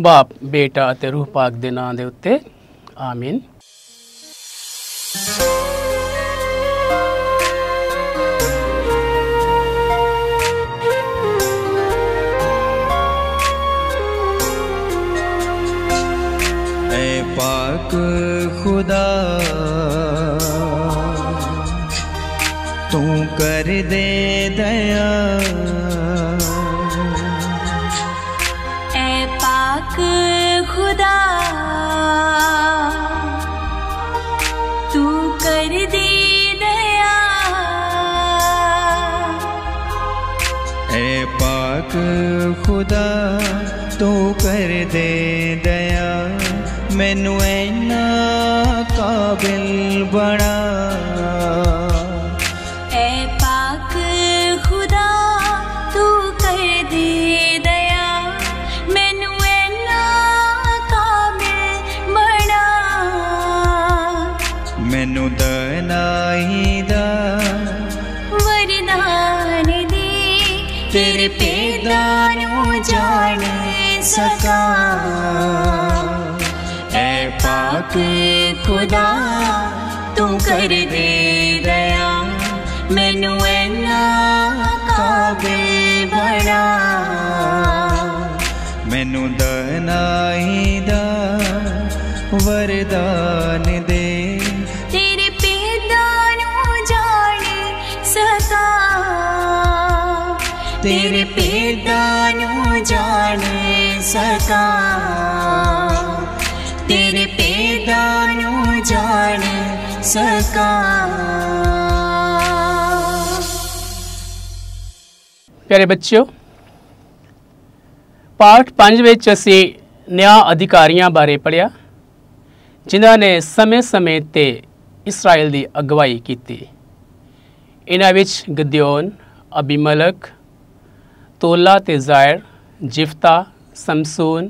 बाप बेटा ते रूह पाक दे नां दे उत्ते आमीन। ऐ पाक खुदा तू कर दे दया, ऐ पाक खुदा तू कर दे दया, ऐ पाक खुदा तू कर दे दया, मैनू ऐना काबिल बना। मैनू दनाई दा वरदान दे, तेरे पैदां नूं जान सका। ऐ पाक खुदा तू कर दे दया, मैनू ऐना काबिल बना। मैनू दनाई दा वरदान दे, तेरे पैदां नूं जान सका। तेरे पैदां नूं जान सका, तेरे पैदां नूं जान सका। प्यारे बच्चों, पाठ 5 ਵਿੱਚ ਅਸੀਂ ਨਿਆਂ ਅਧਿਕਾਰੀਆਂ ਬਾਰੇ ਪੜ੍ਹਿਆ ਜਿਨ੍ਹਾਂ ਨੇ ਸਮੇਂ-ਸਮੇਂ ਤੇ ਇਸਰਾਇਲ ਦੀ ਅਗਵਾਈ ਕੀਤੀ। ਇਹਨਾਂ ਵਿੱਚ ਗਿਦਿਓਨ, ਅਬੀਮਲਕ, ਤੋਲਾ ਤੇ ਜ਼ਾਇਰ, ਜਿਫਤਾ, ਸਮਸੂਨ,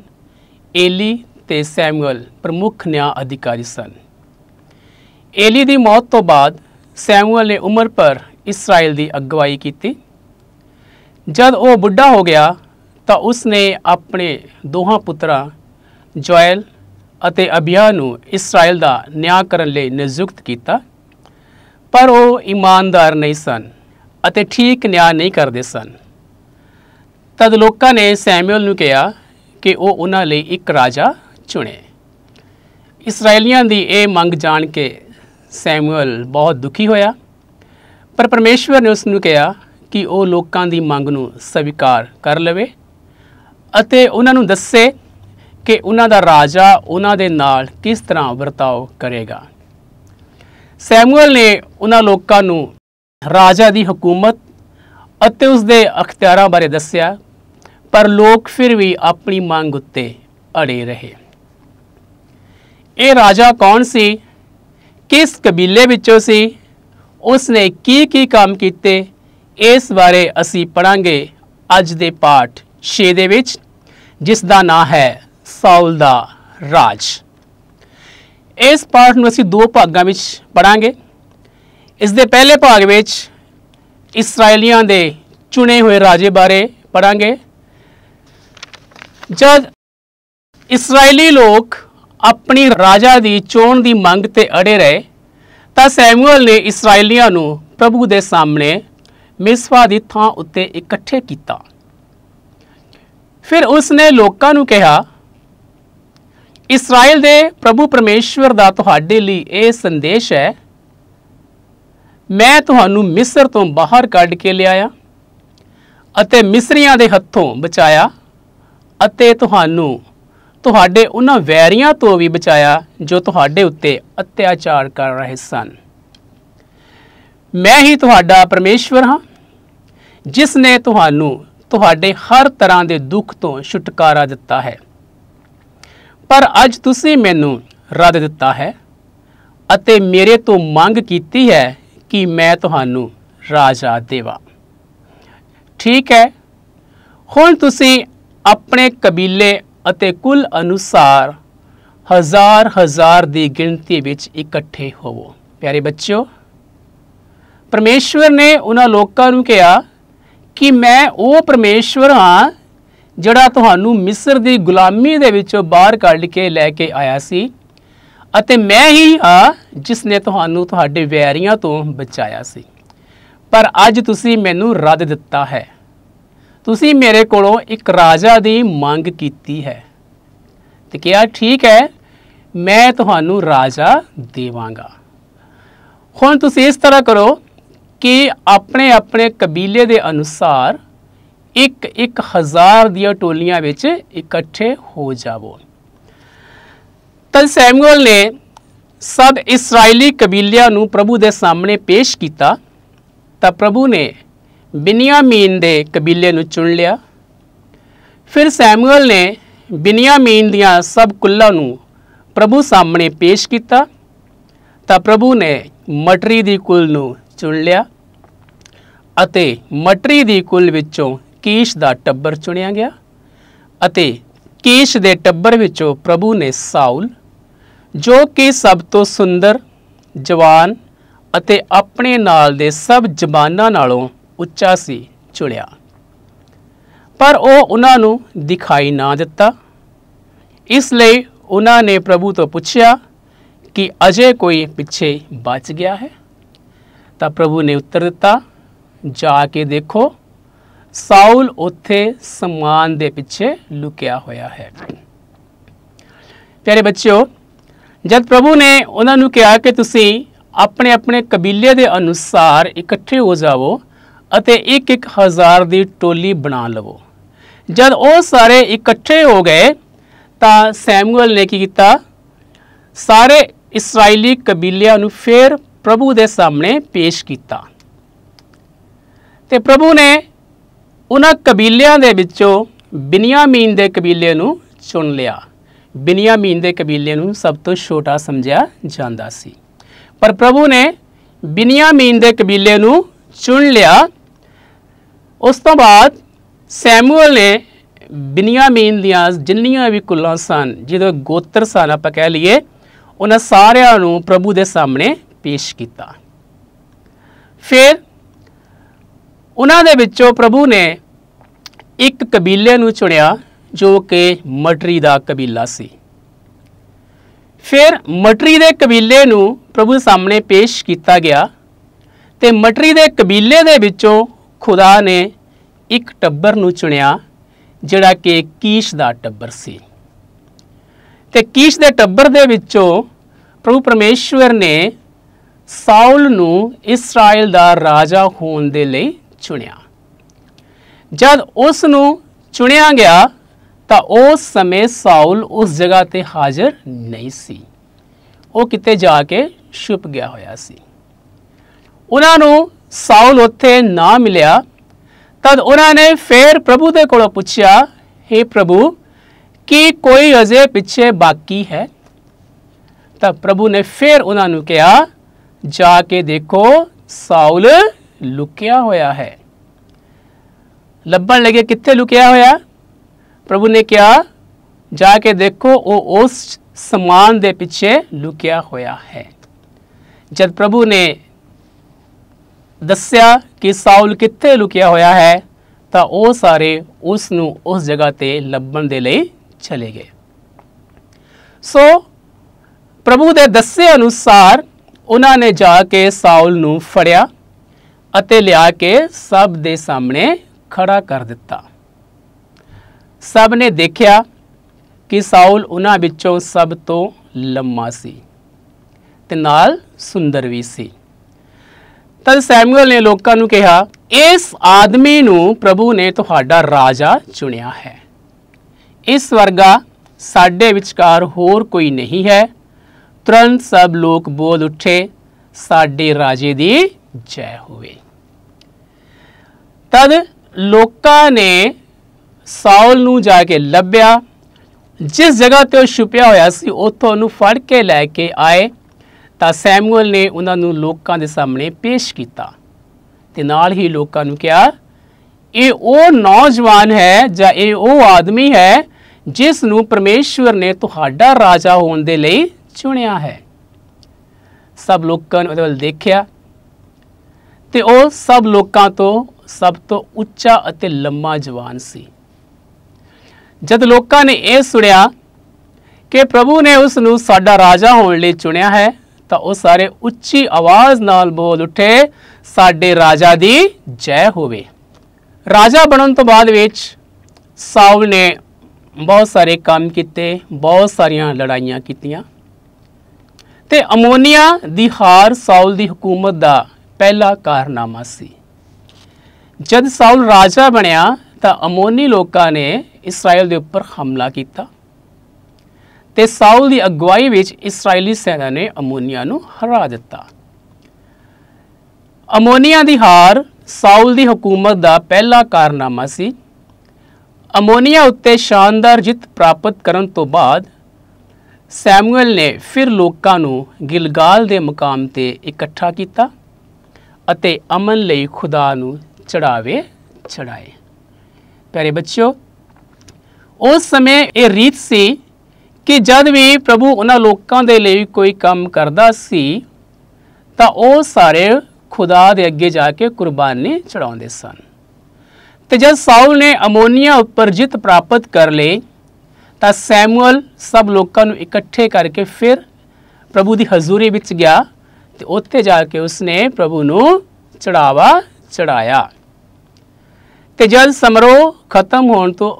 ਏਲੀ ਤੇ ਸੈਮੂਅਲ ਪ੍ਰਮੁੱਖ ਨਿਆਂ ਅਧਿਕਾਰੀ ਸਨ। ਏਲੀ ਦੀ ਮੌਤ ਤੋਂ ਬਾਅਦ ਸੈਮੂਅਲ ਨੇ ਉਮਰ ਭਰ ਇਸਰਾਇਲ ਦੀ ਅਗਵਾਈ ਕੀਤੀ। ਜਦ ਉਹ ਬੁੱਢਾ ਹੋ ਗਿਆ ਤਾਂ ਉਸ ਨੇ ਆਪਣੇ ਦੋਹਾਂ ਪੁੱਤਰਾਂ ਜੋਇਲ ਅਤੇ ਅਬੀਆ ਨੂੰ ਇਸਰਾਇਲ ਦਾ ਨਿਆਂ ਕਰਨ ਲਈ ਨਿਯੁਕਤ ਕੀਤਾ, ਪਰ ਉਹ ਇਮਾਨਦਾਰ ਨਹੀਂ ਸਨ ਅਤੇ ਠੀਕ ਨਿਆਂ ਨਹੀਂ ਕਰਦੇ ਸਨ। ਤਦ ਲੋਕਾਂ ਨੇ ਸੈਮੂਅਲ ਨੂੰ ਕਿਹਾ ਕਿ ਉਹ ਉਹਨਾਂ ਲਈ ਇੱਕ ਰਾਜਾ ਚੁਣੇ। ਇਸਰਾਇਲੀਆਂ ਦੀ ਇਹ ਮੰਗ ਜਾਣ ਕੇ ਸੈਮੂਅਲ ਬਹੁਤ ਦੁਖੀ ਹੋਇਆ, ਪਰ ਪਰਮੇਸ਼ਵਰ ਨੇ ਉਸ ਨੂੰ ਕਿਹਾ ਕਿ ਉਹ ਲੋਕਾਂ ਦੀ ਮੰਗ ਨੂੰ ਸਵੀਕਾਰ ਕਰ ਲਵੇ ਅਤੇ ਉਹਨਾਂ ਨੂੰ ਦੱਸੇ ਕਿ ਉਹਨਾਂ ਦਾ ਰਾਜਾ ਉਹਨਾਂ ਦੇ ਨਾਲ ਕਿਸ ਤਰ੍ਹਾਂ ਵਰਤਾਓ ਕਰੇਗਾ। ਸੈਮੂਅਲ ਨੇ ਉਹਨਾਂ ਲੋਕਾਂ ਨੂੰ ਰਾਜਾ ਦੀ ਹਕੂਮਤ ਅਤੇ ਉਸ ਦੇ ਅਖਤਿਆਰਾਂ ਬਾਰੇ ਦੱਸਿਆ, ਪਰ ਲੋਕ ਫਿਰ ਵੀ ਆਪਣੀ ਮੰਗ ਉੱਤੇ ਅੜੇ ਰਹੇ। ਇਹ ਰਾਜਾ ਕੌਣ ਸੀ? ਕਿਸ ਕਬੀਲੇ ਵਿੱਚੋਂ ਸੀ? ਉਸ ਨੇ ਕੀ ਕੰਮ ਕੀਤੇ? ਇਸ ਬਾਰੇ ਅਸੀਂ ਪੜ੍ਹਾਂਗੇ ਅੱਜ ਦੇ ਪਾਠ 6 ਦੇ ਵਿੱਚ, ਜਿਸ ਦਾ ਨਾਂ ਹੈ ਸਾਊਲ ਦਾ ਰਾਜ। ਇਸ ਪਾਠ ਨੂੰ ਅਸੀਂ 2 ਭਾਗਾਂ ਵਿੱਚ ਪੜ੍ਹਾਂਗੇ। ਇਸ ਦੇ ਪਹਿਲੇ ਭਾਗ ਵਿੱਚ ਇਸਰਾਇਲੀਆਂ ਦੇ ਚੁਣੇ ਹੋਏ ਰਾਜੇ ਬਾਰੇ ਪੜ੍ਹਾਂਗੇ। ਜਦ ਇਸਰਾਇਲੀ ਲੋਕ ਆਪਣੀ ਰਾਜਾ ਦੀ ਚੋਣ ਦੀ ਮੰਗ ਤੇ ਅੜੇ ਰਹੇ ਤਾਂ ਸੈਮੂਅਲ ਨੇ ਇਸਰਾਇਲੀਆਂ ਨੂੰ ਪ੍ਰਭੂ ਦੇ ਸਾਹਮਣੇ ਮਿਸਪਾ ਦੀ ਥਾਂ ਉੱਤੇ ਇਕੱਠੇ ਕੀਤਾ। ਫਿਰ ਉਸ ਨੇ ਲੋਕਾਂ ਨੂੰ ਕਿਹਾ, ਇਸਰਾਇਲ ਦੇ ਪ੍ਰਭੂ ਪਰਮੇਸ਼ਵਰ ਦਾ ਤੁਹਾਡੇ ਲਈ ਇਹ ਸੰਦੇਸ਼ ਹੈ, ਮੈਂ ਤੁਹਾਨੂੰ ਮਿਸਰ ਤੋਂ ਬਾਹਰ ਕੱਢ ਕੇ ਲਿਆਇਆ ਅਤੇ ਮਿਸਰੀਆਂ ਦੇ ਹੱਥੋਂ ਬਚਾਇਆ ਅਤੇ ਤੁਹਾਨੂੰ ਤੁਹਾਡੇ ਉਹਨਾਂ ਵੈਰੀਆਂ ਤੋਂ ਵੀ ਬਚਾਇਆ ਜੋ ਤੁਹਾਡੇ ਉੱਤੇ ਅਤਿਆਚਾਰ ਕਰ ਰਹੇ ਸਨ। ਮੈਂ ਹੀ ਤੁਹਾਡਾ ਪਰਮੇਸ਼ਵਰ ਹਾਂ, ਜਿਸ ਨੇ ਤੁਹਾਨੂੰ ਤੁਹਾਡੇ ਹਰ ਤਰ੍ਹਾਂ ਦੇ ਦੁੱਖ ਤੋਂ ਛੁਟਕਾਰਾ ਦਿੱਤਾ ਹੈ। ਪਰ ਅੱਜ ਤੁਸੀਂ ਮੈਨੂੰ ਰੱਦ ਦਿੱਤਾ ਹੈ ਅਤੇ ਮੇਰੇ ਤੋਂ ਮੰਗ ਕੀਤੀ ਹੈ ਕਿ ਮੈਂ ਤੁਹਾਨੂੰ ਰਾਜਾ ਦੇਵਾਂ। ਠੀਕ ਹੈ, ਹੁਣ ਤੁਸੀਂ ਆਪਣੇ ਕਬੀਲੇ ਅਤੇ ਕੁੱਲ ਅਨੁਸਾਰ ਹਜ਼ਾਰ ਦੀ ਗਿਣਤੀ ਵਿੱਚ ਇਕੱਠੇ ਹੋਵੋ। ਪਿਆਰੇ ਬੱਚਿਓ, ਪਰਮੇਸ਼ਵਰ ਨੇ ਉਹਨਾਂ ਲੋਕਾਂ ਨੂੰ ਕਿਹਾ ਕਿ ਮੈਂ ਉਹ ਪਰਮੇਸ਼ਵਰ ਹਾਂ ਜਿਹੜਾ ਤੁਹਾਨੂੰ ਮਿਸਰ ਦੀ ਗੁਲਾਮੀ ਦੇ ਵਿੱਚੋਂ ਬਾਹਰ ਕੱਢ ਕੇ ਲੈ ਕੇ ਆਇਆ ਸੀ, ਅਤੇ ਮੈਂ ਹੀ ਹਾਂ ਜਿਸ ਨੇ ਤੁਹਾਨੂੰ ਤੁਹਾਡੇ ਵੈਰੀਆਂ ਤੋਂ ਬਚਾਇਆ ਸੀ। ਪਰ ਅੱਜ ਤੁਸੀਂ ਮੈਨੂੰ ਰੱਦ ਦਿੱਤਾ ਹੈ। ਤੁਸੀਂ ਮੇਰੇ ਕੋਲੋਂ ਇੱਕ ਰਾਜਾ ਦੀ ਮੰਗ ਕੀਤੀ ਹੈ ਤੇ ਕਿਹਾ, ਠੀਕ ਹੈ, ਮੈਂ ਤੁਹਾਨੂੰ ਰਾਜਾ ਦੇਵਾਂਗਾ। ਹੁਣ ਤੁਸੀਂ ਇਸ ਤਰ੍ਹਾਂ ਕਰੋ ਕਿ ਆਪਣੇ ਆਪਣੇ ਕਬੀਲੇ ਦੇ ਅਨੁਸਾਰ ਇੱਕ 1000 ਦੀਆਂ ਟੋਲੀਆਂ ਵਿੱਚ ਇਕੱਠੇ ਹੋ ਜਾਵੋ। ਤਦ ਸੈਮੂਅਲ ਨੇ ਸਭ ਇਸਰਾਇਲੀ ਕਬੀਲਿਆਂ ਨੂੰ ਪ੍ਰਭੂ ਦੇ ਸਾਹਮਣੇ ਪੇਸ਼ ਕੀਤਾ ਤਾਂ ਪ੍ਰਭੂ ਨੇ ਬਿਨਯਾਮੀਨ ਦੇ ਕਬੀਲੇ ਨੂੰ ਚੁਣ ਲਿਆ। ਫਿਰ ਸੈਮੂਅਲ ਨੇ ਬਿਨਯਾਮੀਨ ਦੀਆਂ ਸਭ ਕੁੱਲਾਂ ਨੂੰ ਪ੍ਰਭੂ ਸਾਹਮਣੇ ਪੇਸ਼ ਕੀਤਾ ਤਾਂ ਪ੍ਰਭੂ ਨੇ ਮਟਰੀ ਦੀ ਕੁੱਲ ਨੂੰ ਚੁਣ ਲਿਆ ਅਤੇ ਮਟਰੀ ਦੀ ਕੁੱਲ ਵਿੱਚੋਂ ਕੀਸ਼ ਦਾ ਟੱਬਰ ਚੁਣਿਆ ਗਿਆ ਅਤੇ ਕੀਸ਼ ਦੇ ਟੱਬਰ ਵਿੱਚੋਂ ਪ੍ਰਭੂ ਨੇ ਸਾਊਲ, ਜੋ ਕਿ ਸਭ ਤੋਂ ਸੁੰਦਰ, ਜਵਾਨ ਅਤੇ ਆਪਣੇ ਨਾਲ ਦੇ ਸਭ ਜਵਾਨਾਂ ਨਾਲੋਂ ਉੱਚਾ ਸੀ, ਚੁਣਿਆ। ਪਰ ਉਹ ਉਹਨਾਂ ਨੂੰ ਦਿਖਾਈ ਨਾ ਦਿੱਤਾ। ਇਸ ਲਈ ਉਹਨਾਂ ਨੇ ਪ੍ਰਭੂ ਤੋਂ ਪੁੱਛਿਆ ਕਿ ਅਜੇ ਕੋਈ ਪਿੱਛੇ ਬਚ ਗਿਆ ਹੈ? ਤਾਂ ਪ੍ਰਭੂ ਨੇ ਉੱਤਰ ਦਿੱਤਾ, ਜਾ ਕੇ ਦੇਖੋ, ਸਾਊਲ ਉੱਥੇ ਸਮਾਨ ਦੇ ਪਿੱਛੇ ਲੁਕਿਆ ਹੋਇਆ ਹੈ। ਪਿਆਰੇ ਬੱਚਿਓ, ਜਦ ਪ੍ਰਭੂ ਨੇ ਉਹਨਾਂ ਨੂੰ ਕਿਹਾ ਕਿ ਤੁਸੀਂ ਆਪਣੇ ਆਪਣੇ ਕਬੀਲੇ ਦੇ ਅਨੁਸਾਰ ਇਕੱਠੇ ਹੋ ਜਾਵੋ ਅਤੇ ਇੱਕ 1000 ਦੀ ਟੋਲੀ ਬਣਾ ਲਵੋ, ਜਦ ਉਹ ਸਾਰੇ ਇਕੱਠੇ ਹੋ ਗਏ ਤਾਂ ਸੈਮੂਅਲ ਨੇ ਕੀ ਕੀਤਾ? ਸਾਰੇ ਇਸਰਾਇਲੀ ਕਬੀਲਿਆਂ ਨੂੰ ਫਿਰ ਪ੍ਰਭੂ ਦੇ ਸਾਹਮਣੇ ਪੇਸ਼ ਕੀਤਾ ਤੇ ਪ੍ਰਭੂ ਨੇ ਉਹਨਾਂ ਕਬੀਲਿਆਂ ਦੇ ਵਿੱਚੋਂ ਬਿਨਯਾਮੀਨ ਦੇ ਕਬੀਲੇ ਨੂੰ ਚੁਣ ਲਿਆ। ਬਿਨਯਾਮੀਨ ਦੇ ਕਬੀਲੇ ਨੂੰ ਸਭ ਤੋਂ ਛੋਟਾ ਸਮਝਿਆ ਜਾਂਦਾ ਸੀ, ਪਰ ਪ੍ਰਭੂ ਨੇ ਬਿਨਯਾਮੀਨ ਦੇ ਕਬੀਲੇ ਨੂੰ ਚੁਣ ਲਿਆ। ਉਸ ਤੋਂ ਬਾਅਦ ਸੈਮੂਅਲ ਨੇ ਬਿਨਯਾਮੀਨ ਦੀਆਂ ਜਿੰਨੀਆਂ ਵੀ ਕੁੱਲਾਂ ਸਨ, ਜਿਹਦੇ ਗੋਤਰ ਸਨ ਆਪਾਂ ਕਹਿ ਲਈਏ, ਉਹਨਾਂ ਸਾਰਿਆਂ ਨੂੰ ਪ੍ਰਭੂ ਦੇ ਸਾਹਮਣੇ ਪੇਸ਼ ਕੀਤਾ। ਫਿਰ ਉਹਨਾਂ ਦੇ ਵਿੱਚੋਂ ਪ੍ਰਭੂ ਨੇ ਇੱਕ ਕਬੀਲੇ ਨੂੰ ਚੁਣਿਆ ਜੋ ਕਿ ਮਟਰੀ ਦਾ ਕਬੀਲਾ ਸੀ। ਫਿਰ ਮਟਰੀ ਦੇ ਕਬੀਲੇ ਨੂੰ ਪ੍ਰਭੂ ਸਾਹਮਣੇ ਪੇਸ਼ ਕੀਤਾ ਗਿਆ ਤੇ ਮਟਰੀ ਦੇ ਕਬੀਲੇ ਦੇ ਵਿੱਚੋਂ ਖੁਦਾ ਨੇ ਇੱਕ ਟੱਬਰ ਨੂੰ ਚੁਣਿਆ ਜਿਹੜਾ ਕਿ ਕੀਸ਼ ਦਾ ਟੱਬਰ ਸੀ ਤੇ ਕੀਸ਼ ਦੇ ਟੱਬਰ ਦੇ ਵਿੱਚੋਂ ਪ੍ਰਭੂ ਪਰਮੇਸ਼ਵਰ ਨੇ ਸਾਊਲ ਨੂੰ ਇਸਰਾਇਲ ਦਾ ਰਾਜਾ ਹੋਣ ਦੇ ਲਈ ਚੁਣਿਆ। ਜਦ ਉਸ ਨੂੰ ਚੁਣਿਆ ਗਿਆ ਤਾਂ ਉਸ ਸਮੇਂ ਸਾਊਲ ਉਸ ਜਗ੍ਹਾ ਤੇ ਹਾਜ਼ਰ ਨਹੀਂ ਸੀ, ਉਹ ਕਿਤੇ ਜਾ ਕੇ ਛੁਪ ਗਿਆ ਹੋਇਆ ਸੀ। ਉਹਨਾਂ ਨੂੰ ਸਾਊਲ ਉੱਥੇ ਨਾ ਮਿਲਿਆ। ਤਦ ਉਹਨਾਂ ਨੇ ਫਿਰ ਪ੍ਰਭੂ ਦੇ ਕੋਲੋਂ ਪੁੱਛਿਆ, ਹੇ ਪ੍ਰਭੂ, ਕੀ ਕੋਈ ਅਜੇ ਪਿੱਛੇ ਬਾਕੀ ਹੈ? ਤਾਂ ਪ੍ਰਭੂ ਨੇ ਫਿਰ ਉਹਨਾਂ ਨੂੰ ਕਿਹਾ, ਜਾ ਕੇ ਦੇਖੋ, ਸਾਊਲ ਲੁਕਿਆ ਹੋਇਆ ਹੈ। ਲੱਭਣ ਲੱਗੇ ਕਿੱਥੇ ਲੁਕਿਆ ਹੋਇਆ? ਪ੍ਰਭੂ ਨੇ ਕਿਹਾ, ਜਾ ਕੇ ਦੇਖੋ, ਉਹ ਉਸ ਸਮਾਨ ਦੇ ਪਿੱਛੇ ਲੁਕਿਆ ਹੋਇਆ ਹੈ। ਜਦ ਪ੍ਰਭੂ ਨੇ ਦੱਸਿਆ ਕਿ ਸਾਊਲ ਕਿੱਥੇ ਲੁਕਿਆ ਹੋਇਆ ਹੈ ਤਾਂ ਉਹ ਸਾਰੇ ਉਸ ਨੂੰ ਉਸ ਜਗ੍ਹਾ ਤੇ ਲੱਭਣ ਦੇ ਲਈ ਚਲੇ ਗਏ। ਸੋ ਪ੍ਰਭੂ ਦੇ ਦੱਸੇ ਅਨੁਸਾਰ ਉਹਨਾਂ ਨੇ ਜਾ ਕੇ ਸਾਊਲ ਨੂੰ ਫੜਿਆ ਅਤੇ ਲਿਆ ਕੇ ਸਭ ਦੇ ਸਾਹਮਣੇ ਖੜਾ ਕਰ ਦਿੱਤਾ। ਸਭ ਨੇ ਦੇਖਿਆ ਕਿ ਸਾਊਲ ਉਹਨਾਂ ਵਿੱਚੋਂ ਸਭ ਤੋਂ ਲੰਮਾ ਸੀ ਤੇ ਨਾਲ ਸੁੰਦਰ ਵੀ ਸੀ। ਤਦ ਸੈਮੂਅਲ ਨੇ ਲੋਕਾਂ ਨੂੰ ਕਿਹਾ, ਇਸ ਆਦਮੀ ਨੂੰ ਪ੍ਰਭੂ ਨੇ ਤੁਹਾਡਾ ਰਾਜਾ ਚੁਣਿਆ ਹੈ। ਇਸ ਵਰਗਾ ਸਾਡੇ ਵਿਚਕਾਰ ਹੋਰ ਕੋਈ ਨਹੀਂ ਹੈ। ਤੁਰੰਤ ਸਭ ਲੋਕ ਬੋਲ ਉੱਠੇ, ਸਾਡੇ ਰਾਜੇ ਦੀ ਜੈ ਹੋਵੇ। ਤਦ ਲੋਕਾਂ ਨੇ ਸਾਊਲ ਨੂੰ ਜਾ ਕੇ ਲੱਭਿਆ, ਜਿਸ ਜਗ੍ਹਾ ਤੇ ਉਹ ਛੁਪਿਆ ਹੋਇਆ ਸੀ ਉੱਥੋਂ ਉਹਨੂੰ ਫੜ ਕੇ ਲੈ ਕੇ ਆਏ ਤਾਂ ਸੈਮੂਅਲ ਨੇ ਉਹਨਾਂ ਨੂੰ ਲੋਕਾਂ ਦੇ ਸਾਹਮਣੇ ਪੇਸ਼ ਕੀਤਾ ਤੇ ਨਾਲ ਹੀ ਲੋਕਾਂ ਨੂੰ ਕਿਹਾ, ਇਹ ਉਹ ਨੌਜਵਾਨ ਹੈ ਜਾਂ ਇਹ ਉਹ ਆਦਮੀ ਹੈ ਜਿਸ ਨੂੰ ਪਰਮੇਸ਼ਵਰ ਨੇ ਤੁਹਾਡਾ ਰਾਜਾ ਹੋਣ ਦੇ ਲਈ ਚੁਣਿਆ ਹੈ। ਸਭ ਲੋਕਾਂ ਨੇ ਉਹਦੇ ਵੱਲ ਦੇਖਿਆ ਤੇ ਉਹ ਸਭ ਲੋਕਾਂ ਤੋਂ ਸਭ ਤੋਂ ਉੱਚਾ ਅਤੇ ਲੰਮਾ ਜਵਾਨ ਸੀ। जद लोकां ने यह सुनिया कि प्रभु ने उसनूं साडा राजा होने लई चुनिया है तो वह सारे उच्ची आवाज़ नाल बोल उठे, साडे राजा दी जय होवे। राजा बनन तो बाद विच साउल ने बहुत सारे काम किते, बहुत सारियां लड़ाइयां कीतियां ते अमोनिया दी हार साउल दी हुकूमत दा पहला कारनामा सी। जद साउल राजा बनया तो अमोनी लोकां ने इसराइल दे उपर हमला किया ते साउल दी अगवाई विच इसराइली सेना ने अमोनिया नूं हरा दिता। अमोनिया दी हार साउल दी हुकूमत दा पहला कारनामा सी। अमोनिया उत्ते शानदार जित प्राप्त करन तो बाद सैमुअल ने फिर लोकां नूं गिलगाल दे मुकाम ते इकट्ठा किया अते अमन लई खुदा नूं चढ़ावे चढ़ाए। प्यारे बच्चों, उस समय ये रीत सी कि जद भी प्रभु उन्हां लोकां दे लई कोई काम करदा सी तां ओह सारे खुदा दे अगे जाके कुर्बानी चढ़ाउंदे सन। ते जद साउल ने अमोनिया उपर जित प्राप्त कर लई तां सैमुअल सब लोकां नूं इकट्ठे करके फिर प्रभु दी हजूरी विच गया ते उत्थे जाके उसने प्रभु नूं चढ़ावा चढ़ाया। ते जद समारोह खत्म होने तो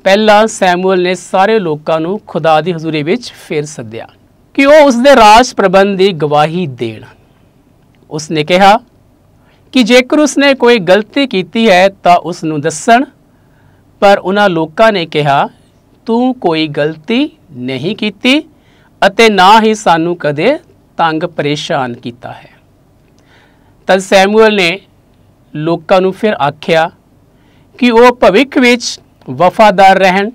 पहला सैमुअल ने सारे लोकां नूं खुदा दी हजूरी विच फिर सद्दिया कि वह उसदे राज प्रबंध दी गवाही देण। उसने कहा कि जेकर उसने कोई गलती कीती है तो उसनूं दस्सण, पर उन्हां लोकां ने कहा तू कोई गलती नहीं कीती अते ना ही सानू कदे तंग परेशान किया है। तद सैमुअल ने लोकां नूं फिर आख्या कि वह भविख विच वफादार रहन।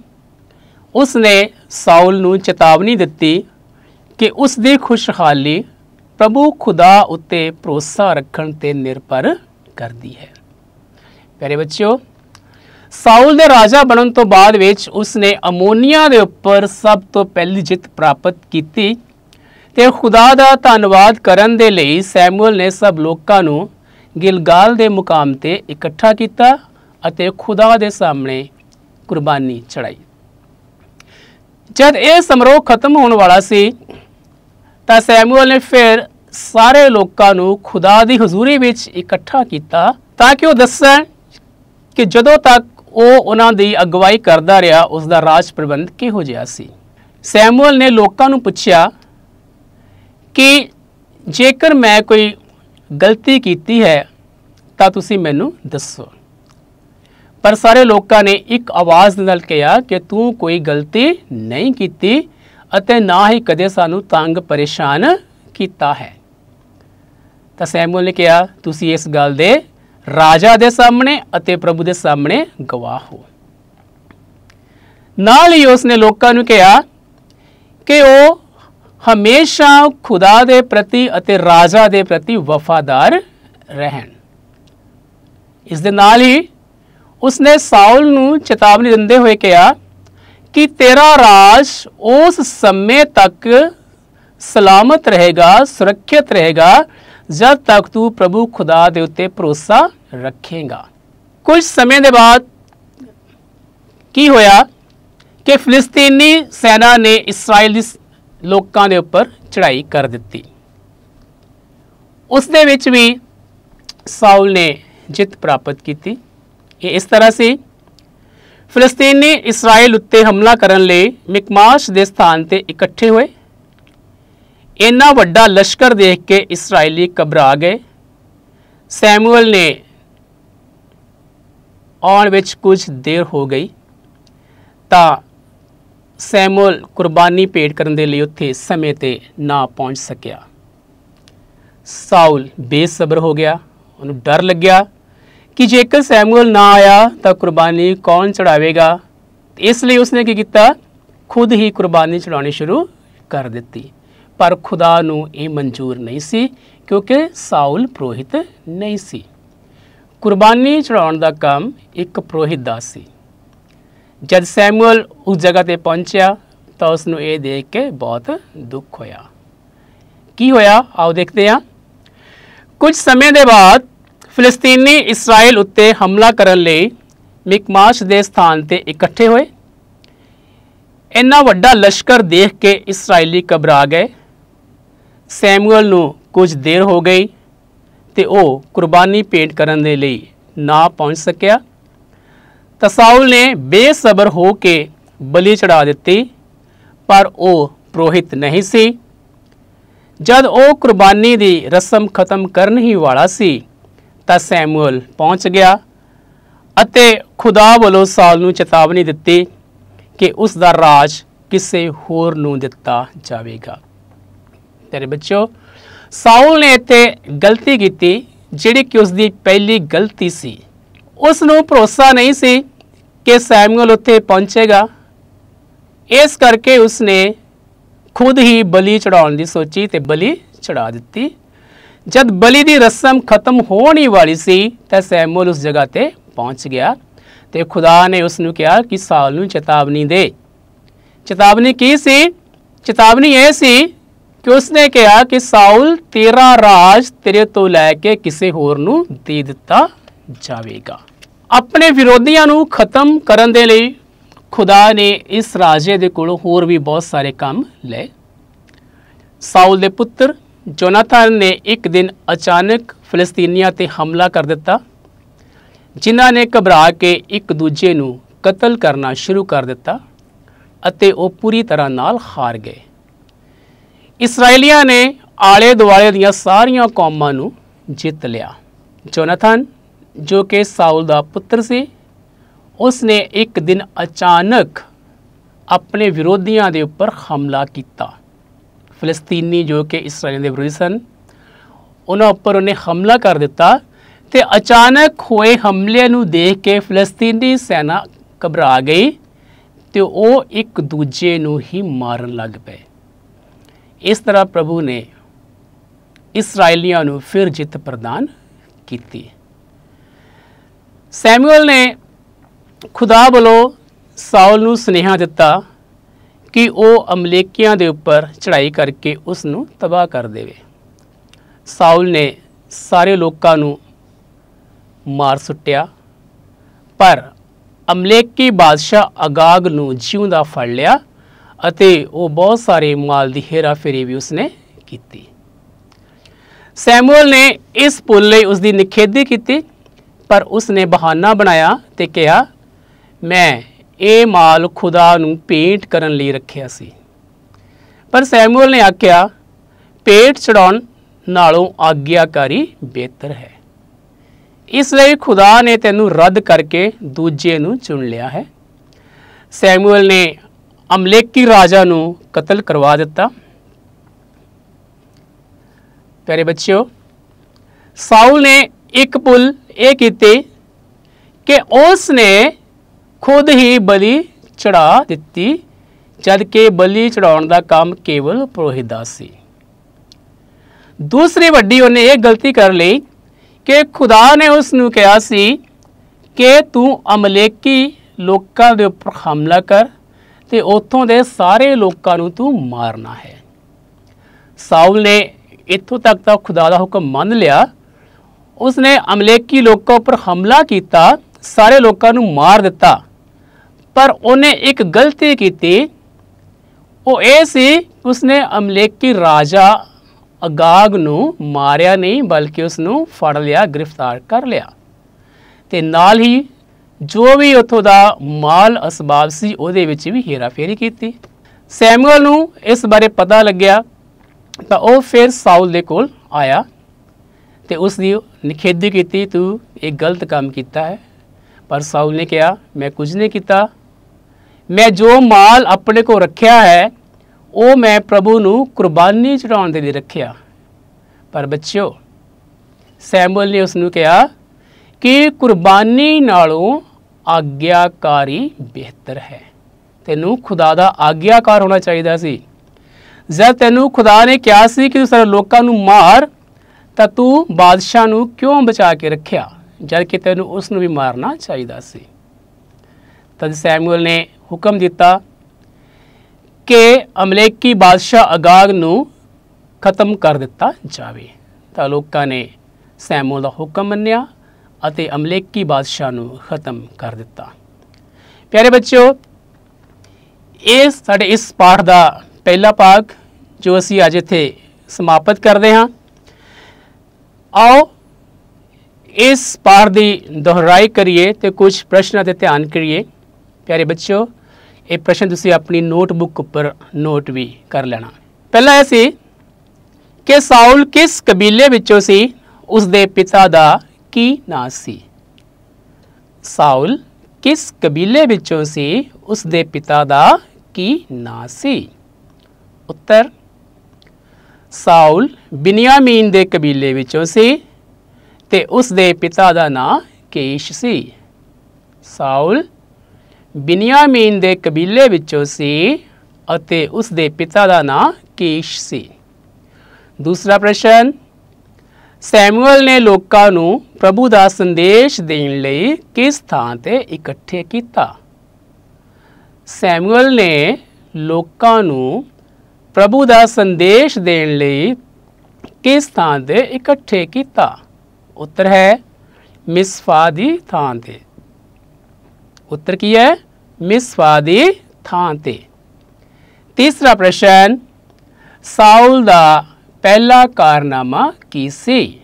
उसने साउल नूं चेतावनी दिती कि उसदी खुशहाली प्रभु खुदा उत्ते भरोसा रखण ते निर्भर करदी है। प्यारे बच्चों, साउल दे राजा बनन तो बाद विच उसने अमोनिया दे उपर सब तो पहली जित प्राप्त कीती ते खुदा दा धन्नवाद करन दे लई सैमुअल ने सब लोकां नूं गिलगाल दे मुकाम ते इकट्ठा कीता अते खुदा दे सामने कुर्बानी चढ़ाई। जद यह समारोह खत्म होने वाला सी तां सैमुअल ने फिर सारे लोकां नूं खुदा दी हजूरी विच इकट्ठा किया ताकि वह दस्सण कि जदों तक वह उन्हां दी अगवाई करदा रहा उसका राज प्रबंध किहो जिहा सी। सैमुअल ने लोकां नूं पुछया कि जेकर मैं कोई गलती कीती है तां तुसीं मैनूं दस्सो। पर सारे लोकां ने एक आवाज़ नाल कहा कि तू कोई गलती नहीं कीती अते ना ही कदे सानू तंग परेशान किया है। तो सैमुअल ने कहा तुसी इस गल दे राजा दे सामने अते प्रभु दे सामने गवाह हो। नाल ही उसने लोकां नूं कहा कि वो हमेशा खुदा दे प्रति अते राजा दे प्रति वफादार रहन। इस दे नाल ही उसने साउल नूं चेतावनी दिंदे हुए कहा कि तेरा राज उस समय तक सलामत रहेगा, सुरक्षित रहेगा जब तक तू प्रभु खुदा दे उत्ते भरोसा रखेगा। कुछ समय के बाद की होया कि फिलिस्तीनी सेना ने इसराइली लोकां दे उपर चढ़ाई कर दी। उस दे विच भी साउल ने जित प्राप्त की। ये इस तरह से फिलिस्तीनी इसराइल उत्ते हमला करन लई मिकमाश दे स्थान ते इकट्ठे हुए। इन्ना वड्डा लश्कर देख के इसराइली घबरा गए। सैमुअल ने आउण विच कुछ देर हो गई तां सैमुअल कुर्बानी भेंट करन दे लई उत्थे समय ते ना पहुंच सकिया। साउल बेसब्र हो गया, उन्हें डर लग्या कि जेकर सैमुअल ना आया तो कुर्बानी कौन चढ़ावेगा। इसलिए उसने की किया, खुद ही कुर्बानी चढ़ानी शुरू कर दी। पर खुदा नूं ये मंजूर नहीं सी क्योंकि साउल पुरोहित नहीं सी। कुर्बानी चढ़ाउण दा काम एक पुरोहित दा सी। जब सैमुअल उस जगह ते पहुंचा तो उसनूं ये देख के बहुत दुख होया। की होया आओ देखते हैं। कुछ समय के बाद फिलिस्तीनी इसराइल उत्ते हमला करन लई मिकमाश दे स्थान ते इकट्ठे होए। ਇੰਨਾ ਵੱਡਾ ਲਸ਼ਕਰ ਦੇਖ ਕੇ ਇਸਰਾਇਲੀ ਘਬਰਾ ਗਏ। ਸੈਮੂਅਲ ਨੂੰ ਕੁਝ ਦੇਰ ਹੋ ਗਈ ਤੇ ਉਹ ਕੁਰਬਾਨੀ ਭੇਂਟ ਕਰਨ ਦੇ ਲਈ ਨਾ ਪਹੁੰਚ ਸਕਿਆ। ਤਾਂ ਸਾਊਲ ਨੇ ਬੇਸਬਰ ਹੋ ਕੇ ਬਲੀ ਚੜਾ ਦਿੱਤੀ, ਪਰ ਉਹ ਪੁਰੋਹਿਤ ਨਹੀਂ ਸੀ। ਜਦ ਉਹ ਕੁਰਬਾਨੀ ਦੀ ਰਸਮ ਖਤਮ ਕਰਨ ਹੀ ਵਾਲਾ ਸੀ ਤਾਂ ਸੈਮੂਅਲ ਪਹੁੰਚ ਗਿਆ ਅਤੇ ਖੁਦਾ ਵੱਲੋਂ ਸਾਊਲ ਨੂੰ ਚੇਤਾਵਨੀ ਦਿੱਤੀ ਕਿ ਉਸ ਦਾ ਰਾਜ ਕਿਸੇ ਹੋਰ ਨੂੰ ਦਿੱਤਾ ਜਾਵੇਗਾ। ਤੇਰੇ ਬੱਚਿਓ, ਸਾਊਲ ਨੇ ਇੱਥੇ ਗਲਤੀ ਕੀਤੀ ਜਿਹੜੀ ਕਿ ਉਸ ਦੀ ਪਹਿਲੀ ਗਲਤੀ ਸੀ। ਉਸ ਨੂੰ ਭਰੋਸਾ ਨਹੀਂ ਸੀ ਕਿ ਸੈਮੂਅਲ ਉੱਥੇ ਪਹੁੰਚੇਗਾ। ਇਸ ਕਰਕੇ ਉਸਨੇ ਖੁਦ ਹੀ ਬਲੀ ਚੜਾਉਣ ਦੀ ਸੋਚੀ ਤੇ ਬਲੀ ਚੜਾ ਦਿੱਤੀ। ਜਦ ਬਲੀ ਦੀ ਰਸਮ ਖਤਮ ਹੋਣ ਹੀ ਵਾਲੀ ਸੀ ਤਾਂ ਸੈਮੂਅਲ ਉਸ ਜਗ੍ਹਾ ਤੇ ਪਹੁੰਚ ਗਿਆ ਤੇ ਖੁਦਾ ਨੇ ਉਸ ਨੂੰ ਕਿਹਾ ਕਿ ਸਾਊਲ ਨੂੰ ਚੇਤਾਵਨੀ ਦੇ। ਚੇਤਾਵਨੀ ਕੀ ਸੀ? ਚੇਤਾਵਨੀ ਇਹ ਸੀ ਕਿ ਉਸਨੇ ਕਿਹਾ ਕਿ ਸਾਊਲ, ਤੇਰਾ ਰਾਜ ਤੇਰੇ ਤੋਂ ਲੈ ਕੇ ਕਿਸੇ ਹੋਰ ਨੂੰ ਦੇ ਦਿੱਤਾ ਜਾਵੇਗਾ। ਆਪਣੇ ਵਿਰੋਧੀਆਂ ਨੂੰ ਖਤਮ ਕਰਨ ਦੇ ਲਈ ਖੁਦਾ ਨੇ ਇਸ ਰਾਜੇ ਦੇ ਕੋਲੋਂ ਹੋਰ ਵੀ ਬਹੁਤ ਸਾਰੇ ਕੰਮ ਲਏ। ਸਾਊਲ ਦੇ ਪੁੱਤਰ ਜੋਨਾਥਨ ਨੇ ਇੱਕ ਦਿਨ ਅਚਾਨਕ ਫਿਲਿਸਤੀਨੀਆਂ ਤੇ ਹਮਲਾ ਕਰ ਦਿੱਤਾ, ਜਿਨ੍ਹਾਂ ਨੇ ਘਬਰਾ ਕੇ ਇੱਕ ਦੂਜੇ ਨੂੰ ਕਤਲ ਕਰਨਾ ਸ਼ੁਰੂ ਕਰ ਦਿੱਤਾ ਅਤੇ ਉਹ ਪੂਰੀ ਤਰ੍ਹਾਂ ਨਾਲ ਹਾਰ ਗਏ। ਇਸਰਾਏਲੀਆਂ ਨੇ ਆਲੇ ਦੁਆਲੇ ਦੀਆਂ ਸਾਰੀਆਂ ਕੌਮਾਂ ਨੂੰ ਜਿੱਤ ਲਿਆ। ਜੋਨਾਥਨ, ਜੋ ਕਿ ਸਾਊਲ ਦਾ ਪੁੱਤਰ ਸੀ, ਉਸ ਨੇ ਇੱਕ ਦਿਨ ਅਚਾਨਕ ਆਪਣੇ ਵਿਰੋਧੀਆਂ ਦੇ ਉੱਪਰ ਹਮਲਾ ਕੀਤਾ। ਫਿਲਿਸਤੀਨੀ ਜੋ ਕਿ ਇਸਰਾਏਲੀਆਂ ਦੇ ਵਿਰੋਧੀ ਸਨ, ਉਹਨਾਂ ਉੱਪਰ ਉਹਨੇ ਹਮਲਾ ਕਰ ਦਿੱਤਾ ਤੇ ਅਚਾਨਕ ਹੋਏ ਹਮਲੇ ਨੂੰ ਦੇਖ ਕੇ ਫਿਲਿਸਤੀਨੀ ਸੈਨਾ ਘਬਰਾ ਗਈ ਤੇ ਉਹ ਇੱਕ ਦੂਜੇ ਨੂੰ ਹੀ ਮਾਰਨ ਲੱਗ ਪਏ। ਇਸ ਤਰ੍ਹਾਂ ਪ੍ਰਭੂ ਨੇ ਇਸਰਾਏਲੀਆਂ ਨੂੰ ਫਿਰ ਜਿੱਤ ਪ੍ਰਦਾਨ ਕੀਤੀ। ਸੈਮੂਅਲ ਨੇ ਖੁਦਾ ਵੱਲੋਂ ਸਾਊਲ ਨੂੰ ਸੁਨੇਹਾ ਦਿੱਤਾ ਕਿ ਉਹ ਅਮਲੇਕੀਆਂ ਦੇ ਉੱਪਰ ਚੜ੍ਹਾਈ ਕਰਕੇ ਉਸ ਨੂੰ ਤਬਾਹ ਕਰ ਦੇਵੇ। ਸਾਊਲ ਨੇ ਸਾਰੇ ਲੋਕਾਂ ਨੂੰ ਮਾਰ ਸੁੱਟਿਆ, ਪਰ ਅਮਲੇਕੀ ਬਾਦਸ਼ਾਹ ਅਗਾਗ ਨੂੰ ਜਿਉਂਦਾ ਫੜ ਲਿਆ ਅਤੇ ਉਹ ਬਹੁਤ ਸਾਰੇ ਮਾਲ ਦੀ ਹੇਰਾਫੇਰੀ ਵੀ ਉਸਨੇ ਕੀਤੀ। ਸੈਮੂਅਲ ਨੇ ਇਸ ਭੁੱਲ ਲਈ ਉਸ ਦੀ ਨਿਖੇਧੀ ਕੀਤੀ, ਪਰ ਉਸਨੇ ਬਹਾਨਾ ਬਣਾਇਆ ਤੇ ਕਿਹਾ, ਮੈਂ ਇਹ ਮਾਲ ਖੁਦਾ ਨੂੰ ਭੇਂਟ ਕਰਨ ਲਈ ਰੱਖਿਆ ਸੀ। ਪਰ ਸੈਮੂਅਲ ਨੇ ਆਖਿਆ, ਭੇਂਟ ਚੜਾਉਣ ਨਾਲੋਂ ਆਗਿਆਕਾਰੀ ਬਿਹਤਰ ਹੈ। ਇਸ ਲਈ ਖੁਦਾ ਨੇ ਤੈਨੂੰ ਰੱਦ ਕਰਕੇ ਦੂਜੇ ਨੂੰ ਚੁਣ ਲਿਆ ਹੈ। ਸੈਮੂਅਲ ਨੇ ਅਮਲੇਕੀ ਰਾਜਾ ਨੂੰ ਕਤਲ ਕਰਵਾ ਦਿੱਤਾ। ਪਿਆਰੇ ਬੱਚਿਓ, ਸਾਊਲ ਨੇ ਇੱਕ ਭੁੱਲ ਇਹ ਕੀਤੀ ਕਿ ਉਸ ਨੇ ਖੁਦ ਹੀ ਬਲੀ ਚੜਾ ਦਿੱਤੀ, ਜਦ ਕਿ ਬਲੀ ਚੜਾਉਣ ਦਾ ਕੰਮ ਕੇਵਲ ਪੁਰੋਹਿਤ ਦਾ ਸੀ। ਦੂਸਰੀ ਵੱਡੀ ਉਹਨੇ ਇਹ ਗਲਤੀ ਕਰ ਲਈ ਕਿ ਖੁਦਾ ਨੇ ਉਸ ਨੂੰ ਕਿਹਾ ਸੀ ਕਿ ਤੂੰ ਅਮਲੇਕੀ ਲੋਕਾਂ ਦੇ ਉੱਪਰ ਹਮਲਾ ਕਰ ਤੇ ਉੱਥੋਂ ਦੇ ਸਾਰੇ ਲੋਕਾਂ ਨੂੰ ਤੂੰ ਮਾਰਨਾ ਹੈ। ਸਾਊਲ ਨੇ ਇੱਥੋਂ ਤੱਕ ਤਾਂ ਖੁਦਾ ਦਾ ਹੁਕਮ ਮੰਨ ਲਿਆ। ਉਸਨੇ ਅਮਲੇਕੀ ਲੋਕਾਂ ਉੱਪਰ ਹਮਲਾ ਕੀਤਾ, ਸਾਰੇ ਲੋਕਾਂ ਨੂੰ ਮਾਰ ਦਿੱਤਾ, ਪਰ ਉਹਨੇ ਇੱਕ ਗਲਤੀ ਕੀਤੀ। ਉਹ ਇਹ ਸੀ, ਉਸਨੇ ਅਮਲੇਕੀ ਰਾਜਾ ਅਗਾਗ ਨੂੰ ਮਾਰਿਆ ਨਹੀਂ, ਬਲਕਿ ਉਸ ਨੂੰ ਫੜ ਲਿਆ, ਗ੍ਰਿਫਤਾਰ ਕਰ ਲਿਆ ਤੇ ਨਾਲ ਹੀ ਜੋ ਵੀ ਉੱਥੋਂ ਦਾ ਮਾਲ ਅਸਬਾਬ ਸੀ ਉਹਦੇ ਵਿੱਚ ਵੀ ਹੇਰਾਫੇਰੀ ਕੀਤੀ। ਸੈਮੂਅਲ ਨੂੰ ਇਸ ਬਾਰੇ ਪਤਾ ਲੱਗਿਆ ਤਾਂ ਉਹ ਫਿਰ ਸਾਊਲ ਦੇ ਕੋਲ ਆਇਆ ਤੇ ਉਸ ਦੀ ਨਿਖੇਧੀ ਕੀਤੀ, ਤੂੰ ਇਹ ਗਲਤ ਕੰਮ ਕੀਤਾ ਹੈ। ਪਰ ਸਾਊਲ ਨੇ ਕਿਹਾ, ਮੈਂ ਕੁਝ ਨਹੀਂ ਕੀਤਾ, ਮੈਂ ਜੋ ਮਾਲ ਆਪਣੇ ਕੋਲ ਰੱਖਿਆ ਹੈ ਉਹ ਮੈਂ ਪ੍ਰਭੂ ਨੂੰ ਕੁਰਬਾਨੀ ਚੜਾਉਣ ਦੇ ਲਈ ਰੱਖਿਆ। ਪਰ ਬੱਚਿਓ, ਸੈਮੂਅਲ ਨੇ ਉਸ ਨੂੰ ਕਿਹਾ ਕਿ ਕੁਰਬਾਨੀ ਨਾਲੋਂ ਆਗਿਆਕਾਰੀ ਬਿਹਤਰ ਹੈ। ਤੈਨੂੰ ਖੁਦਾ ਦਾ ਆਗਿਆਕਾਰ ਹੋਣਾ ਚਾਹੀਦਾ ਸੀ। ਜਦ ਤੈਨੂੰ ਖੁਦਾ ਨੇ ਕਿਹਾ ਸੀ ਕਿ ਸਾਰੇ ਲੋਕਾਂ ਨੂੰ ਮਾਰ, ਤਾਂ ਤੂੰ ਬਾਦਸ਼ਾਹ ਨੂੰ ਕਿਉਂ ਬਚਾ ਕੇ ਰੱਖਿਆ, ਜਦ ਕਿ ਤੈਨੂੰ ਉਸ ਨੂੰ ਵੀ ਮਾਰਨਾ ਚਾਹੀਦਾ ਸੀ। ਤਦ ਸੈਮੂਅਲ ਨੇ ਹੁਕਮ ਦਿੱਤਾ ਕਿ ਅਮਲੇਕੀ ਬਾਦਸ਼ਾਹ ਅਗਾਗ ਨੂੰ ਖਤਮ ਕਰ ਦਿੱਤਾ ਜਾਵੇ। ਤਾਂ ਲੋਕਾਂ ਨੇ ਸੈਮੂਅਲ ਦਾ ਹੁਕਮ ਮੰਨਿਆ ਅਤੇ ਅਮਲੇਕੀ ਬਾਦਸ਼ਾਹ ਨੂੰ ਖਤਮ ਕਰ ਦਿੱਤਾ। ਪਿਆਰੇ ਬੱਚਿਓ, ਇਹ ਸਾਡੇ ਇਸ ਪਾਠ ਦਾ ਪਹਿਲਾ ਭਾਗ ਜੋ ਅਸੀਂ ਅੱਜ ਇੱਥੇ ਸਮਾਪਤ ਕਰਦੇ ਹਾਂ। ਆਓ ਇਸ ਪਾਠ ਦੀ ਦੁਹਰਾਈ ਕਰੀਏ ਤੇ ਕੁਝ ਪ੍ਰਸ਼ਨਾਂ ਤੇ ਧਿਆਨ ਕਰੀਏ। ਪਿਆਰੇ ਬੱਚਿਓ, ਇਹ ਪ੍ਰਸ਼ਨ ਤੁਸੀਂ ਆਪਣੀ ਨੋਟਬੁੱਕ ਉੱਪਰ ਨੋਟ ਵੀ ਕਰ ਲੈਣਾ। ਪਹਿਲਾ ਇਹ ਸੀ ਕਿ ਸਾਊਲ ਕਿਸ ਕਬੀਲੇ ਵਿੱਚੋਂ ਸੀ, ਉਸ ਦੇ ਪਿਤਾ ਦਾ ਕੀ ਨਾਂ ਸੀ। ਸਾਊਲ ਕਿਸ ਕਬੀਲੇ ਵਿੱਚੋਂ ਸੀ, ਉਸ ਦੇ ਪਿਤਾ ਦਾ ਕੀ ਨਾਂ ਸੀ। ਉੱਤਰ, ਸਾਊਲ ਬਿਨਯਾਮੀਨ ਦੇ ਕਬੀਲੇ ਵਿੱਚੋਂ ਸੀ ਤੇ ਉਸ ਦੇ ਪਿਤਾ ਦਾ ਨਾਂ ਕੀਸ਼ ਸੀ। ਸਾਊਲ ਬਿਨਯਾਮੀਨ ਦੇ ਕਬੀਲੇ ਵਿੱਚੋਂ ਸੀ ਅਤੇ ਉਸ ਦੇ ਪਿਤਾ ਦਾ ਨਾਂ ਕੀਸ਼ ਸੀ। ਦੂਸਰਾ ਪ੍ਰਸ਼ਨ, ਸੈਮੂਅਲ ਨੇ ਲੋਕਾਂ ਨੂੰ ਪ੍ਰਭੂ ਦਾ ਸੰਦੇਸ਼ ਦੇਣ ਲਈ ਕਿਸ ਥਾਂ ਤੇ ਇਕੱਠੇ ਕੀਤਾ। ਸੈਮੂਅਲ ਨੇ ਲੋਕਾਂ ਨੂੰ ਪ੍ਰਭੂ ਦਾ ਸੰਦੇਸ਼ ਦੇਣ ਲਈ ਕਿਸ ਥਾਂ ਤੇ ਇਕੱਠੇ ਕੀਤਾ। ਉੱਤਰ ਹੈ ਮਿਸਪਾ ਦੀ ਥਾਂ ਤੇ। ਉੱਤਰ ਕੀ ਹੈ? ਮਿਸਪਾ ਦੀ ਥਾਂ ਤੇ। ਤੀਸਰਾ ਪ੍ਰਸ਼ਨ, ਸਾਊਲ ਦਾ ਪਹਿਲਾ ਕਾਰਨਾਮਾ ਕੀ ਸੀ।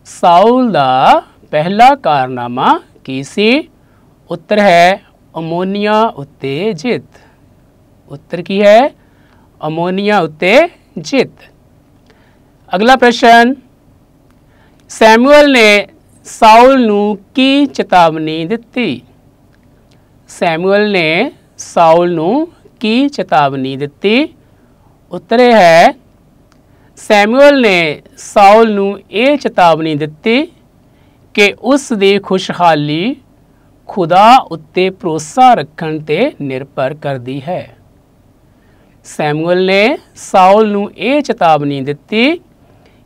ਸਾਊਲ ਦਾ ਪਹਿਲਾ ਕਾਰਨਾਮਾ ਕੀ ਸੀ। ਉੱਤਰ ਹੈ ਅਮੋਨੀਆ ਉੱਤੇ ਜਿੱਤ। ਉੱਤਰ ਕੀ ਹੈ? ਅਮੋਨੀਆ ਉੱਤੇ ਜਿੱਤ। ਅਗਲਾ ਪ੍ਰਸ਼ਨ, ਸੈਮੂਅਲ ਨੇ ਸਾਊਲ ਨੂੰ ਕੀ ਚੇਤਾਵਨੀ ਦਿੱਤੀ। ਸੈਮੂਅਲ ਨੇ ਸਾਊਲ ਨੂੰ ਕੀ ਚੇਤਾਵਨੀ ਦਿੱਤੀ। ਉੱਤਰ ਹੈ ਸੈਮੂਅਲ ਨੇ ਸਾਊਲ ਨੂੰ ਇਹ ਚੇਤਾਵਨੀ ਦਿੱਤੀ ਕਿ ਉਸ ਦੀ ਖੁਸ਼ਹਾਲੀ ਖੁਦਾ ਉੱਤੇ ਭਰੋਸਾ ਰੱਖਣ ਤੇ ਨਿਰਭਰ ਕਰਦੀ ਹੈ। ਸੈਮੂਅਲ ਨੇ ਸਾਊਲ ਨੂੰ ਇਹ ਚੇਤਾਵਨੀ ਦਿੱਤੀ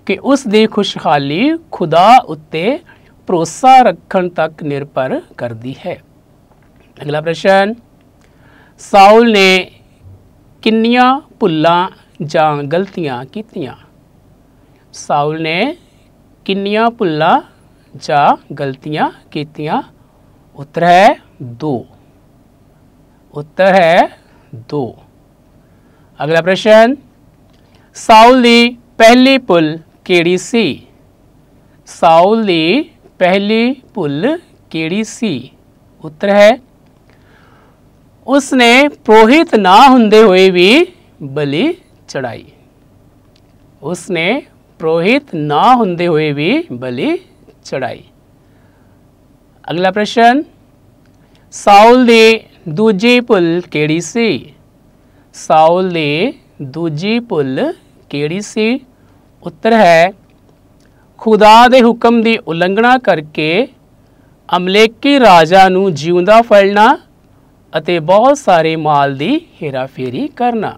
ਕਿ ਉਸ ਦੀ ਖੁਸ਼ਹਾਲੀ ਖੁਦਾ ਉੱਤੇ ਭਰੋਸਾ ਰੱਖਣ ਤੱਕ ਨਿਰਭਰ ਕਰਦੀ ਹੈ। ਅਗਲਾ ਪ੍ਰਸ਼ਨ, ਸਾਊਲ ਨੇ ਕਿੰਨੀਆਂ ਭੁੱਲਾਂ ਜਾਂ ਗਲਤੀਆਂ ਕੀਤੀਆਂ। ਸਾਊਲ ਨੇ ਕਿੰਨੀਆਂ ਭੁੱਲਾਂ ਜਾਂ ਗਲਤੀਆਂ ਕੀਤੀਆਂ। ਉੱਤਰ ਹੈ 2। ਉੱਤਰ ਹੈ 2। ਅਗਲਾ ਪ੍ਰਸ਼ਨ, ਸਾਊਲ ਦੀ ਪਹਿਲੀ ਭੁੱਲ ਕਿਹੜੀ ਸੀ। ਸਾਊਲ ਦੀ ਪਹਿਲੀ ਭੁੱਲ ਕਿਹੜੀ ਸੀ। ਉੱਤਰ ਹੈ ਉਸ ਨੇ ਪੁਰੋਹਿਤ ਨਾ ਹੁੰਦੇ ਹੋਏ ਵੀ ਬਲੀ ਚੜਾਈ। ਉਸ ਨੇ ਪੁਰੋਹਿਤ ਨਾ ਹੁੰਦੇ ਹੋਏ ਵੀ ਬਲੀ ਚੜਾਈ। ਅਗਲਾ ਪ੍ਰਸ਼ਨ, ਸਾਊਲ ਦੀ ਦੂਜੀ ਭੁੱਲ ਕਿਹੜੀ ਸੀ। ਸਾਊਲ ਦੀ ਦੂਜੀ ਭੁੱਲ ਕਿਹੜੀ ਸੀ। ਉੱਤਰ ਹੈ ਖੁਦਾ ਦੇ ਹੁਕਮ ਦੀ ਉਲੰਘਣਾ ਕਰਕੇ ਅਮਲੇਕੀ ਰਾਜਾ ਨੂੰ ਜਿਉਂਦਾ ਫੜਨਾ ਅਤੇ ਬਹੁਤ ਸਾਰੇ ਮਾਲ ਦੀ ਹੇਰਾਫੇਰੀ ਕਰਨਾ।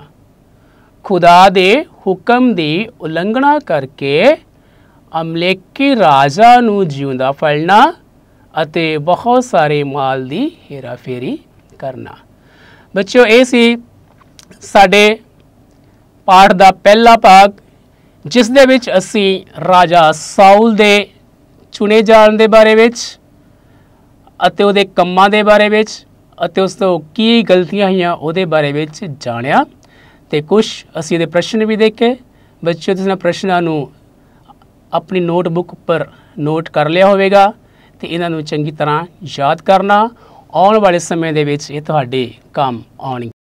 ਖੁਦਾ ਦੇ ਹੁਕਮ ਦੀ ਉਲੰਘਣਾ ਕਰਕੇ ਅਮਲੇਕੀ ਰਾਜਾ ਨੂੰ ਜਿਉਂਦਾ ਫੜਨਾ ਅਤੇ ਬਹੁਤ ਸਾਰੇ ਮਾਲ ਦੀ ਹੇਰਾਫੇਰੀ ਕਰਨਾ। ਬੱਚਿਓ, ਇਹ ਸੀ ਸਾਡੇ ਪਾਠ ਦਾ ਪਹਿਲਾ ਭਾਗ, ਜਿਸ ਦੇ ਵਿੱਚ ਅਸੀਂ ਰਾਜਾ ਸਾਊਲ ਦੇ ਚੁਣੇ ਜਾਣ ਦੇ ਬਾਰੇ ਵਿੱਚ ਅਤੇ ਉਹਦੇ ਕੰਮਾਂ ਦੇ ਬਾਰੇ ਵਿੱਚ ਅਤੇ ਉਸ ਤੋਂ ਕੀ ਗਲਤੀਆਂ ਹੋਈਆਂ ਉਹਦੇ ਬਾਰੇ ਵਿੱਚ ਜਾਣਿਆ ਤੇ ਕੁਝ ਅਸੀਂ ਇਹਦੇ ਪ੍ਰਸ਼ਨ ਵੀ ਦੇਖੇ। ਬੱਚਿਓ, ਤੁਸੀਂ ਇਹਨਾਂ ਪ੍ਰਸ਼ਨਾਂ ਨੂੰ ਆਪਣੀ ਨੋਟਬੁੱਕ ਉੱਪਰ ਨੋਟ ਕਰ ਲਿਆ ਹੋਵੇਗਾ ਤੇ ਇਹਨਾਂ ਨੂੰ ਚੰਗੀ ਤਰ੍ਹਾਂ ਯਾਦ ਕਰਨਾ। ਆਉਣ ਵਾਲੇ ਸਮੇਂ ਦੇ ਵਿੱਚ ਇਹ ਤੁਹਾਡੇ ਕੰਮ ਆਉਣਗੇ।